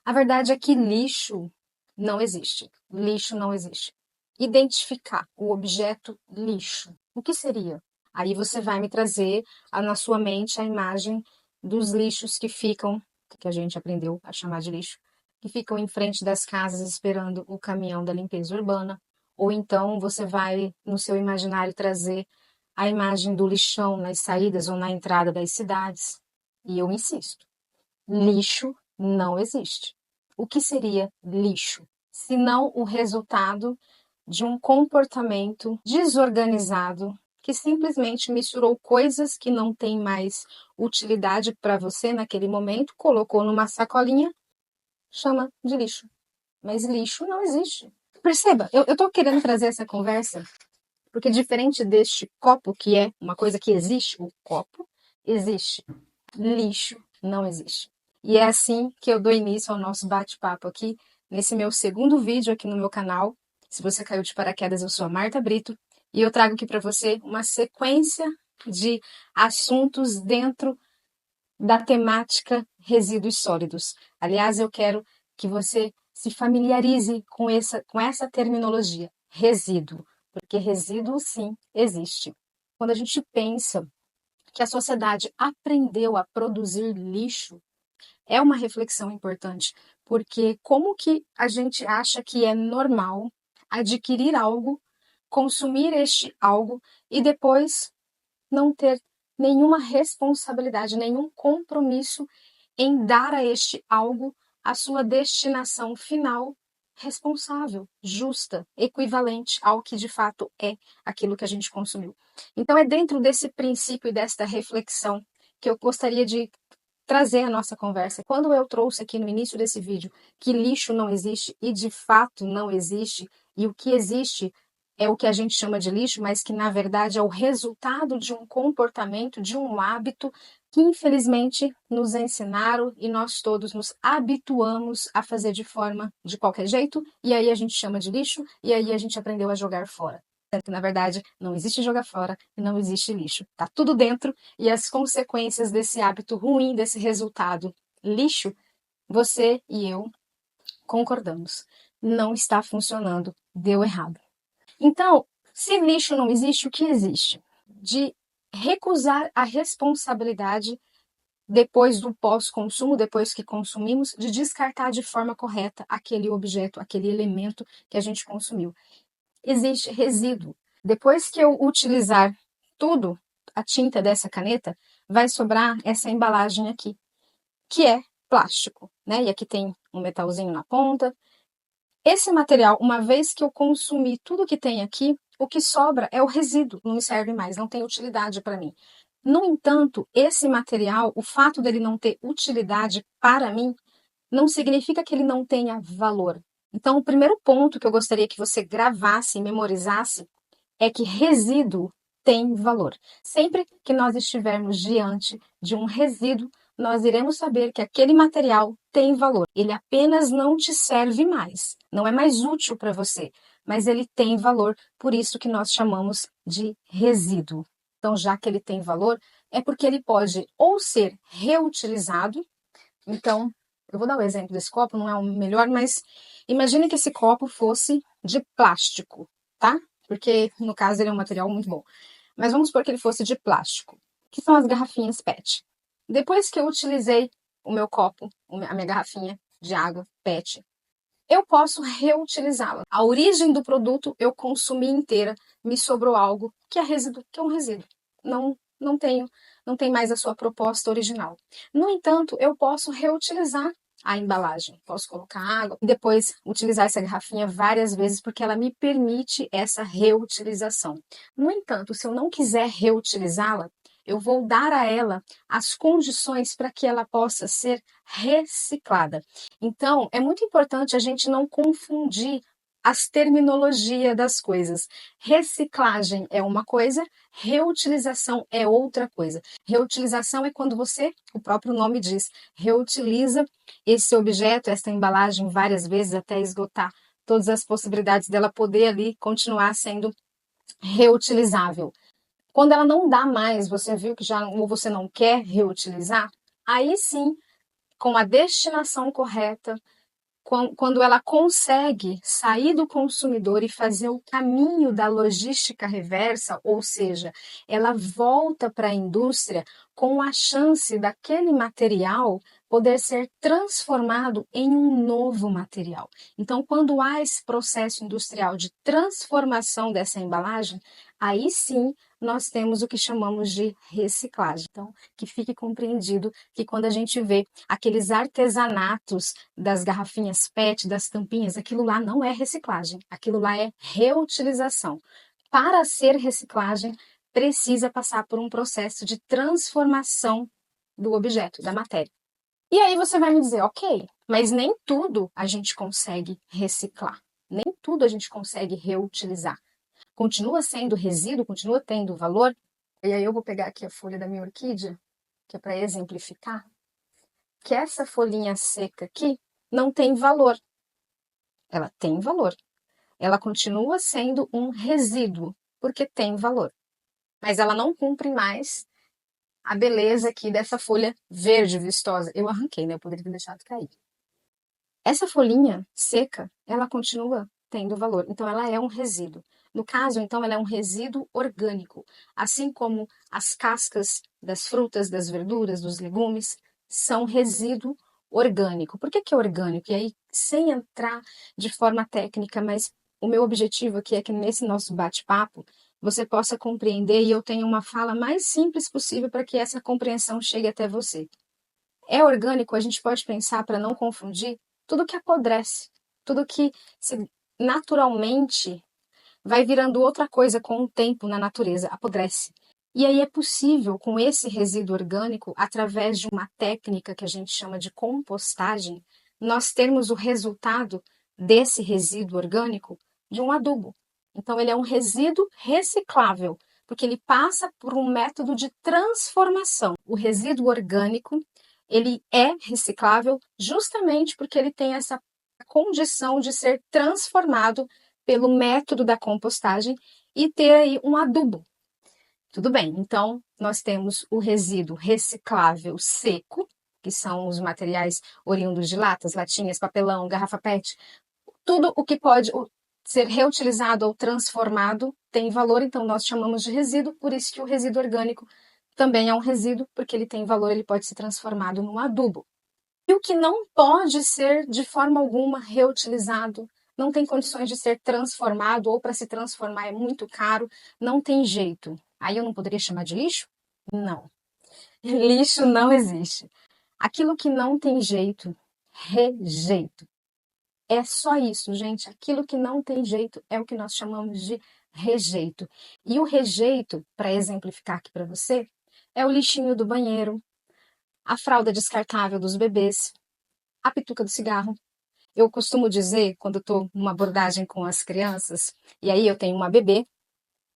A verdade é que lixo não existe. Lixo não existe. Identificar o objeto lixo. O que seria? Aí você vai me trazer na sua mente a imagem dos lixos que ficam, que a gente aprendeu a chamar de lixo, que ficam em frente das casas esperando o caminhão da limpeza urbana. Ou então você vai, no seu imaginário, trazer a imagem do lixão nas saídas ou na entrada das cidades. E eu insisto, lixo não existe. O que seria lixo? Se não o resultado de um comportamento desorganizado que simplesmente misturou coisas que não têm mais utilidade para você naquele momento, colocou numa sacolinha, chama de lixo. Mas lixo não existe. Perceba, eu estou querendo trazer essa conversa porque diferente deste copo, que é uma coisa que existe, o copo existe, lixo não existe. E é assim que eu dou início ao nosso bate-papo aqui, nesse meu segundo vídeo aqui no meu canal. Se você caiu de paraquedas, eu sou a Marta Brito e eu trago aqui para você uma sequência de assuntos dentro da temática resíduos sólidos. Aliás, eu quero que você se familiarize com essa terminologia, resíduo, porque resíduo sim existe. Quando a gente pensa que a sociedade aprendeu a produzir lixo, é uma reflexão importante, porque como que a gente acha que é normal adquirir algo, consumir este algo e depois não ter nenhuma responsabilidade, nenhum compromisso em dar a este algo a sua destinação final responsável, justa, equivalente ao que de fato é aquilo que a gente consumiu. Então é dentro desse princípio e desta reflexão que eu gostaria de trazer a nossa conversa. Quando eu trouxe aqui no início desse vídeo que lixo não existe e de fato não existe, e o que existe é o que a gente chama de lixo, mas que na verdade é o resultado de um comportamento, de um hábito que infelizmente nos ensinaram e nós todos nos habituamos a fazer de qualquer jeito, e aí a gente chama de lixo, e aí a gente aprendeu a jogar fora. Que na verdade não existe jogar fora e não existe lixo. Tá tudo dentro e as consequências desse hábito ruim, desse resultado lixo, você e eu concordamos. Não está funcionando, deu errado. Então, se lixo não existe, o que existe? De recusar a responsabilidade depois do pós-consumo, depois que consumimos, de descartar de forma correta aquele objeto, aquele elemento que a gente consumiu. Existe resíduo. Depois que eu utilizar tudo, a tinta dessa caneta, vai sobrar essa embalagem aqui, que é plástico, né? E aqui tem um metalzinho na ponta. Esse material, uma vez que eu consumi tudo que tem aqui, o que sobra é o resíduo, não me serve mais, não tem utilidade para mim. No entanto, esse material, o fato dele não ter utilidade para mim, não significa que ele não tenha valor. Então, o primeiro ponto que eu gostaria que você gravasse e memorizasse é que resíduo tem valor. Sempre que nós estivermos diante de um resíduo, nós iremos saber que aquele material tem valor. Ele apenas não te serve mais, não é mais útil para você, mas ele tem valor, por isso que nós chamamos de resíduo. Então, já que ele tem valor, é porque ele pode ou ser reutilizado. Então, eu vou dar o exemplo desse copo, não é o melhor, mas imagine que esse copo fosse de plástico, tá? Porque, no caso, ele é um material muito bom. Mas vamos supor que ele fosse de plástico, que são as garrafinhas PET. Depois que eu utilizei o meu copo, a minha garrafinha de água PET, eu posso reutilizá-la. A origem do produto eu consumi inteira, me sobrou algo que é resíduo, que é um resíduo. Não tem mais a sua proposta original. No entanto, eu posso reutilizar a embalagem. Posso colocar água e depois utilizar essa garrafinha várias vezes porque ela me permite essa reutilização. No entanto, se eu não quiser reutilizá-la, eu vou dar a ela as condições para que ela possa ser reciclada. Então, é muito importante a gente não confundir as terminologias das coisas. Reciclagem é uma coisa, reutilização é outra coisa. Reutilização é quando você, o próprio nome diz, reutiliza esse objeto, essa embalagem várias vezes até esgotar todas as possibilidades dela poder ali continuar sendo reutilizável. Quando ela não dá mais, você viu que já ou você não quer reutilizar, aí sim, com a destinação correta, quando ela consegue sair do consumidor e fazer o caminho da logística reversa, ou seja, ela volta para a indústria com a chance daquele material poder ser transformado em um novo material. Então, quando há esse processo industrial de transformação dessa embalagem, aí sim nós temos o que chamamos de reciclagem. Então, que fique compreendido que quando a gente vê aqueles artesanatos das garrafinhas PET, das tampinhas, aquilo lá não é reciclagem, aquilo lá é reutilização. Para ser reciclagem, precisa passar por um processo de transformação do objeto, da matéria. E aí você vai me dizer, ok, mas nem tudo a gente consegue reciclar, nem tudo a gente consegue reutilizar. Continua sendo resíduo, continua tendo valor. E aí eu vou pegar aqui a folha da minha orquídea, que é para exemplificar, que essa folhinha seca aqui não tem valor. Ela tem valor. Ela continua sendo um resíduo, porque tem valor. Mas ela não cumpre mais a beleza aqui dessa folha verde vistosa. Eu arranquei, né? Eu poderia ter deixado cair. Essa folhinha seca, ela continua tendo valor. Então, ela é um resíduo. No caso, então, ela é um resíduo orgânico. Assim como as cascas das frutas, das verduras, dos legumes, são resíduo orgânico. Por que é orgânico? E aí, sem entrar de forma técnica, mas o meu objetivo aqui é que nesse nosso bate-papo você possa compreender e eu tenha uma fala mais simples possível para que essa compreensão chegue até você. É orgânico, a gente pode pensar, para não confundir, tudo que apodrece, tudo que naturalmente vai virando outra coisa com o tempo na natureza, apodrece. E aí é possível, com esse resíduo orgânico, através de uma técnica que a gente chama de compostagem, nós termos o resultado desse resíduo orgânico de um adubo. Então, ele é um resíduo reciclável, porque ele passa por um método de transformação. O resíduo orgânico, ele é reciclável justamente porque ele tem essa condição de ser transformado pelo método da compostagem e ter aí um adubo. Tudo bem, então nós temos o resíduo reciclável seco, que são os materiais oriundos de latas, latinhas, papelão, garrafa PET, tudo o que pode ser reutilizado ou transformado tem valor, então nós chamamos de resíduo, por isso que o resíduo orgânico também é um resíduo, porque ele tem valor, ele pode ser transformado num adubo. E o que não pode ser de forma alguma reutilizado, não tem condições de ser transformado, ou para se transformar é muito caro, não tem jeito. Aí eu não poderia chamar de lixo? Não. Lixo não existe. Aquilo que não tem jeito, rejeito. É só isso, gente. Aquilo que não tem jeito é o que nós chamamos de rejeito. E o rejeito, para exemplificar aqui para você, é o lixinho do banheiro, a fralda descartável dos bebês, a pituca do cigarro. Eu costumo dizer, quando eu estou numa abordagem com as crianças, e aí eu tenho uma bebê,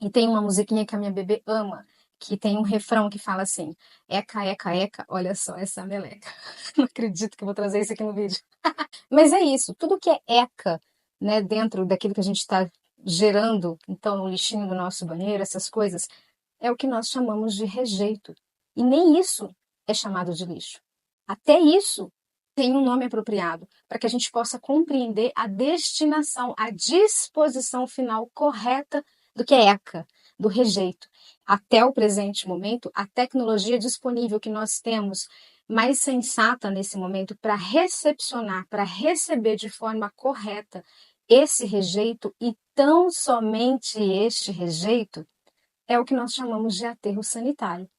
e tem uma musiquinha que a minha bebê ama, que tem um refrão que fala assim, eca, eca, eca, olha só essa meleca. Não acredito que eu vou trazer isso aqui no vídeo. Mas é isso, tudo que é eca, né, dentro daquilo que a gente está gerando, então, o lixinho do nosso banheiro, essas coisas, é o que nós chamamos de rejeito. E nem isso é chamado de lixo. Até isso tem um nome apropriado, para que a gente possa compreender a destinação, a disposição final correta do que é ECA, do rejeito. Até o presente momento, a tecnologia disponível que nós temos mais sensata nesse momento para recepcionar, para receber de forma correta esse rejeito e tão somente este rejeito é o que nós chamamos de aterro sanitário.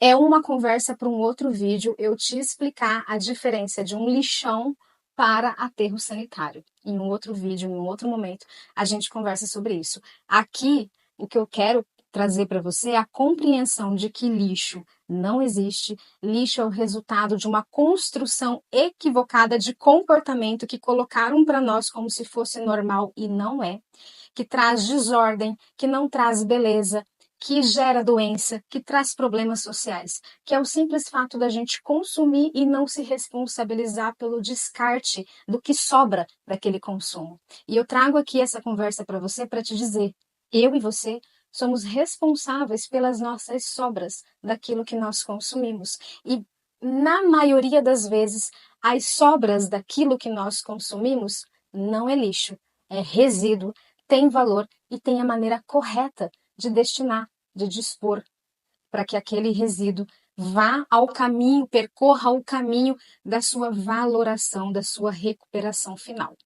É uma conversa para um outro vídeo eu te explicar a diferença de um lixão para aterro sanitário. Em um outro vídeo, em um outro momento, a gente conversa sobre isso. Aqui, o que eu quero trazer para você é a compreensão de que lixo não existe. Lixo é o resultado de uma construção equivocada de comportamento que colocaram para nós como se fosse normal e não é, que traz desordem, que não traz beleza, que gera doença, que traz problemas sociais, que é o simples fato da gente consumir e não se responsabilizar pelo descarte do que sobra daquele consumo. E eu trago aqui essa conversa para você para te dizer, eu e você somos responsáveis pelas nossas sobras daquilo que nós consumimos. E na maioria das vezes, as sobras daquilo que nós consumimos não é lixo, é resíduo, tem valor e tem a maneira correta de destinar, de dispor, para que aquele resíduo vá ao caminho, percorra o caminho da sua valoração, da sua recuperação final.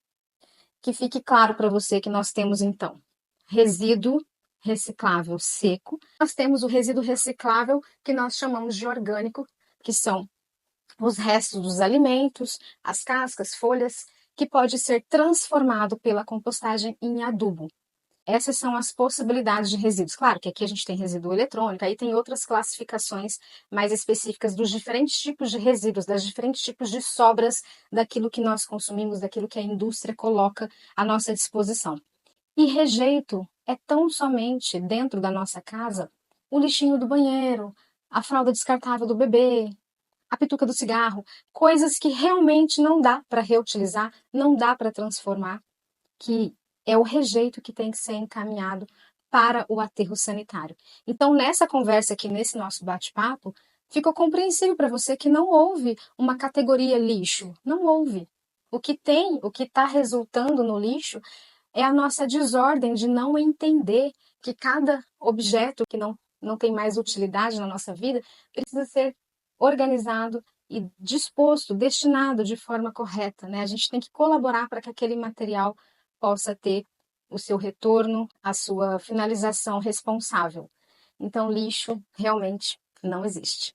Que fique claro para você que nós temos, então, resíduo reciclável seco, nós temos o resíduo reciclável que nós chamamos de orgânico, que são os restos dos alimentos, as cascas, folhas, que pode ser transformado pela compostagem em adubo. Essas são as possibilidades de resíduos. Claro que aqui a gente tem resíduo eletrônico, aí tem outras classificações mais específicas dos diferentes tipos de resíduos, das diferentes tipos de sobras daquilo que nós consumimos, daquilo que a indústria coloca à nossa disposição. E rejeito é tão somente dentro da nossa casa o lixinho do banheiro, a fralda descartável do bebê, a pituca do cigarro, coisas que realmente não dá para reutilizar, não dá para transformar, que é o rejeito que tem que ser encaminhado para o aterro sanitário. Então, nessa conversa aqui, nesse nosso bate-papo, ficou compreensível para você que não houve uma categoria lixo, não houve. O que tem, o que está resultando no lixo é a nossa desordem de não entender que cada objeto que não tem mais utilidade na nossa vida precisa ser organizado e disposto, destinado de forma correta, né? A gente tem que colaborar para que aquele material possa ter o seu retorno, a sua finalização responsável. Então, lixo realmente não existe.